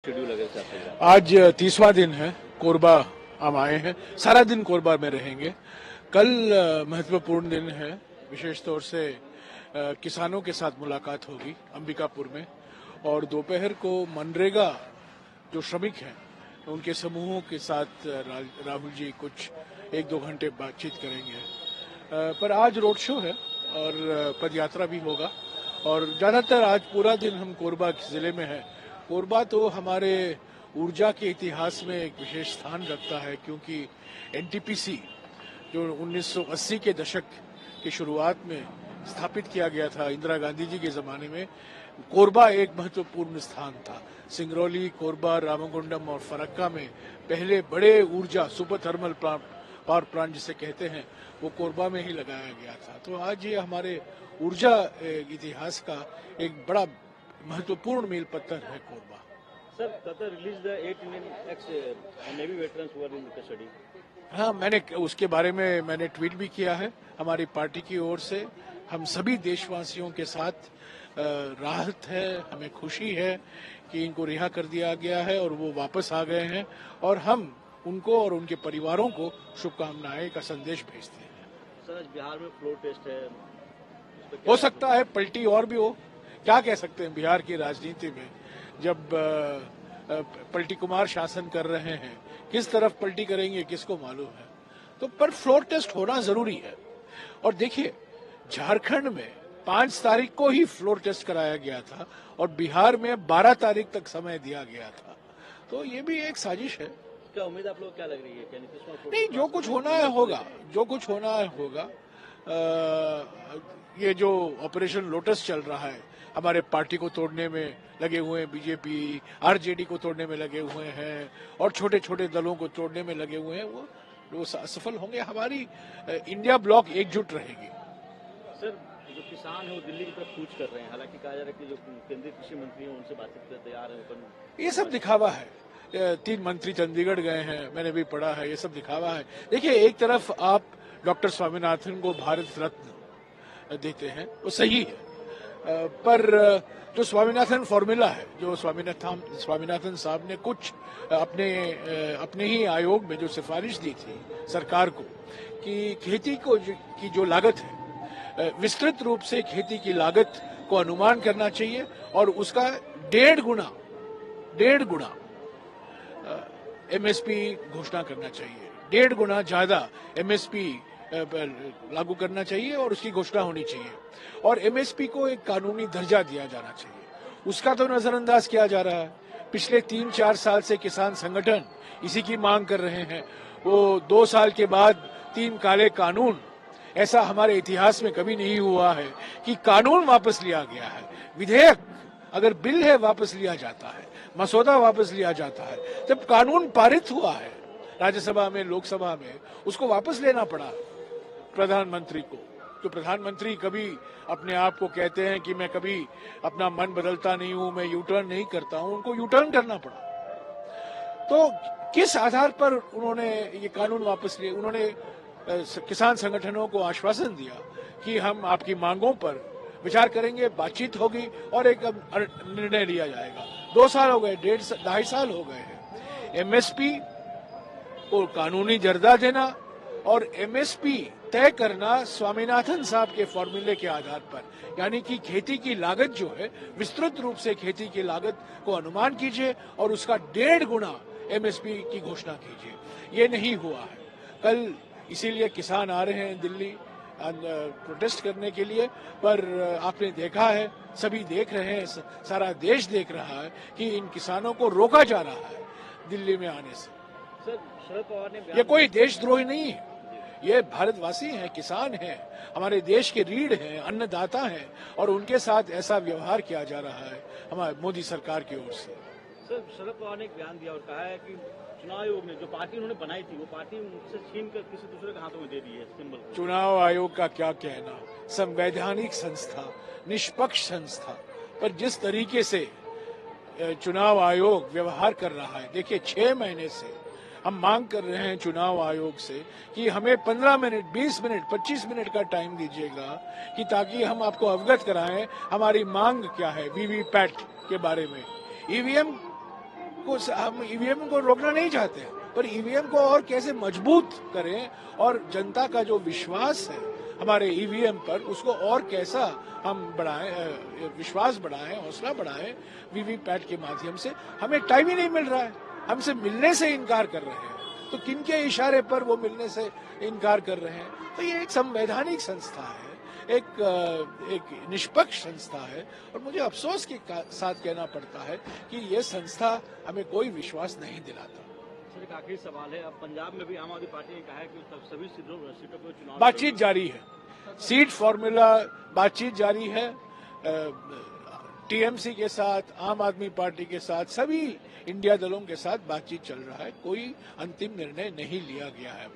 Schedule अगर से आपका? आज 30वां दिन है, कोरबा हम आए हैं, सारा दिन कोरबा में रहेंगे। कल महत्वपूर्ण दिन है, विशेष तौर से किसानों के साथ मुलाकात होगी अंबिकापुर में, और दोपहर को मनरेगा जो श्रमिक हैं उनके समूहों के साथ राहुल जी कुछ 1-2 घंटे बातचीत करेंगे। पर आज रोड शो है और पदयात्रा भी होगा, और ज्यादातर आज पूरा दिन हम कोरबा जिले में हैं। कोरबा तो हमारे ऊर्जा के इतिहास में एक विशेष स्थान रखता है, क्योंकि एनटीपीसी जो 1980 के दशक की शुरुआत में स्थापित किया गया था इंदिरा गांधी जी के जमाने में, कोरबा एक महत्वपूर्ण स्थान था। सिंगरौली, कोरबा, रामगुंडम और फरक्का में पहले बड़े ऊर्जा सुपर थर्मल पावर प्लांट जिसे कहते हैं वो कोरबा में ही लगाया गया था। तो आज ये हमारे ऊर्जा इतिहास का एक बड़ा महत्वपूर्ण मील पत्थर है Korba. Sir, Qatar release the 8 Indian ex navy veterans who are in custody. हाँ, मैंने उसके बारे में ट्वीट भी किया है। हमारी पार्टी की ओर से हम सभी देशवासियों के साथ राहत है, हमें खुशी है कि इनको रिहा कर दिया गया है और वो वापस आ गए हैं, और हम उनको और उनके परिवारों को शुभकामनाएं का संदेश भेजते हैं। सर, आज बिहार में फ्लोर टेस्ट है, हो सकता है पलटी और भी हो, क्या कह सकते हैं। बिहार की राजनीति में जब पलटी कुमार शासन कर रहे हैं, किस तरफ पलटी करेंगे किसको मालूम है। तो पर फ्लोर टेस्ट होना जरूरी है। और देखिए, झारखंड में 5 तारीख को ही फ्लोर टेस्ट कराया गया था और बिहार में 12 तारीख तक समय दिया गया था। तो ये भी एक साजिश है। क्या उम्मीद आप लोग क्या लग रही है? नहीं, जो कुछ होना है होगा, जो कुछ होना है होगा। ये जो ऑपरेशन लोटस चल रहा है, हमारे पार्टी को तोड़ने में लगे हुए हैं, बीजेपी आरजेडी को तोड़ने में लगे हुए हैं और छोटे छोटे दलों को तोड़ने में लगे हुए हैं, वो सफल होंगे। हमारी इंडिया ब्लॉक एकजुट रहेगी। सर, जो किसान है वो दिल्ली की तरफ कूच कर रहे हैं, हालांकि कहा जा रहा है कि जो केंद्रीय कृषि मंत्री हैं उनसे बातचीत करते तैयार है। ये सब दिखावा है। 3 मंत्री चंडीगढ़ गए हैं, मैंने भी पढ़ा है, ये सब दिखावा है। देखिए, एक तरफ आप डॉक्टर स्वामीनाथन को भारत रत्न देते हैं, वो सही है, पर जो स्वामीनाथन फॉर्मूला है, जो स्वामीनाथन साहब ने कुछ अपने ही आयोग में जो सिफारिश दी थी सरकार को कि खेती की जो लागत है, विस्तृत रूप से खेती की लागत को अनुमान करना चाहिए और उसका 1.5 गुना एमएसपी घोषणा करना चाहिए। 1.5 गुना ज्यादा एमएसपी लागू करना चाहिए और उसकी घोषणा होनी चाहिए, और एमएसपी को एक कानूनी दर्जा दिया जाना चाहिए। उसका तो नजरअंदाज किया जा रहा है। पिछले 3-4 साल से किसान संगठन इसी की मांग कर रहे हैं। वो 2 साल के बाद 3 काले कानून, ऐसा हमारे इतिहास में कभी नहीं हुआ है कि कानून वापस लिया गया है। विधेयक अगर बिल है वापस लिया जाता है, मसौदा वापस लिया जाता है। जब कानून पारित हुआ है राज्यसभा में, लोकसभा में, उसको वापस लेना पड़ा प्रधानमंत्री को। तो प्रधानमंत्री कभी अपने आप को कहते हैं कि मैं कभी अपना मन बदलता नहीं हूं, मैं यू टर्न नहीं करता हूं, उनको यू टर्न करना पड़ा। तो किस आधार पर उन्होंने ये कानून वापस लिए? उन्होंने किसान संगठनों को आश्वासन दिया कि हम आपकी मांगों पर विचार करेंगे, बातचीत होगी और एक निर्णय लिया जाएगा। 2 साल हो गए, 2.5 साल हो गए हैं। एमएसपी को कानूनी दर्जा देना और एमएसपी तय करना स्वामीनाथन साहब के फॉर्मूले के आधार पर, यानी कि खेती की लागत जो है, विस्तृत रूप से खेती की लागत को अनुमान कीजिए और उसका 1.5 गुना एमएसपी की घोषणा कीजिए। ये नहीं हुआ है। कल इसीलिए किसान आ रहे हैं दिल्ली प्रोटेस्ट करने के लिए, पर आपने देखा है, सभी देख रहे हैं, सारा देश देख रहा है कि इन किसानों को रोका जा रहा है दिल्ली में आने से। सर, शरद पवार ने ये कोई देशद्रोही नहीं है, ये भारतवासी हैं, किसान हैं, हमारे देश के रीढ़ हैं, अन्नदाता हैं, और उनके साथ ऐसा व्यवहार किया जा रहा है हमारे मोदी सरकार की ओर से। सर, शरद पवार ने एक बयान दिया और कहा है कि चुनाव आयोग ने जो पार्टी उन्होंने बनाई थी वो पार्टी उनसे छीन कर किसी दूसरे के हाथों में दे दी है सिंबल। चुनाव आयोग का क्या कहना, संवैधानिक संस्था, निष्पक्ष संस्था, पर जिस तरीके से चुनाव आयोग व्यवहार कर रहा है, देखिए 6 महीने से हम मांग कर रहे हैं चुनाव आयोग से कि हमें 15 मिनट, 20 मिनट, 25 मिनट का टाइम दीजिएगा कि ताकि हम आपको अवगत कराएं हमारी मांग क्या है वीवीपैट के बारे में। ईवीएम हम ईवीएम को रोकना नहीं चाहते, पर ईवीएम को और कैसे मजबूत करें और जनता का जो विश्वास है हमारे ईवीएम पर, उसको और कैसा हम बढ़ाएं, विश्वास बढ़ाएं, हौसला बढ़ाएं वीवीपैट के माध्यम से। हमें टाइम ही नहीं मिल रहा है, हमसे मिलने से इनकार कर रहे हैं, तो किनके इशारे पर वो मिलने से इनकार कर रहे हैं? तो ये एक संवैधानिक संस्था है, एक निष्पक्ष संस्था है, और मुझे अफसोस के साथ कहना पड़ता है कि ये संस्था हमें कोई विश्वास नहीं दिलाता। सर, एक आखिरी सवाल है, अब पंजाब में भी आम आदमी पार्टी ने कहा है कि सभी सीटों पर चुनाव बातचीत जारी है, सीट फॉर्मूला बातचीत जारी है, टीएमसी के साथ, आम आदमी पार्टी के साथ, सभी इंडिया दलों के साथ बातचीत चल रहा है, कोई अंतिम निर्णय नहीं लिया गया है।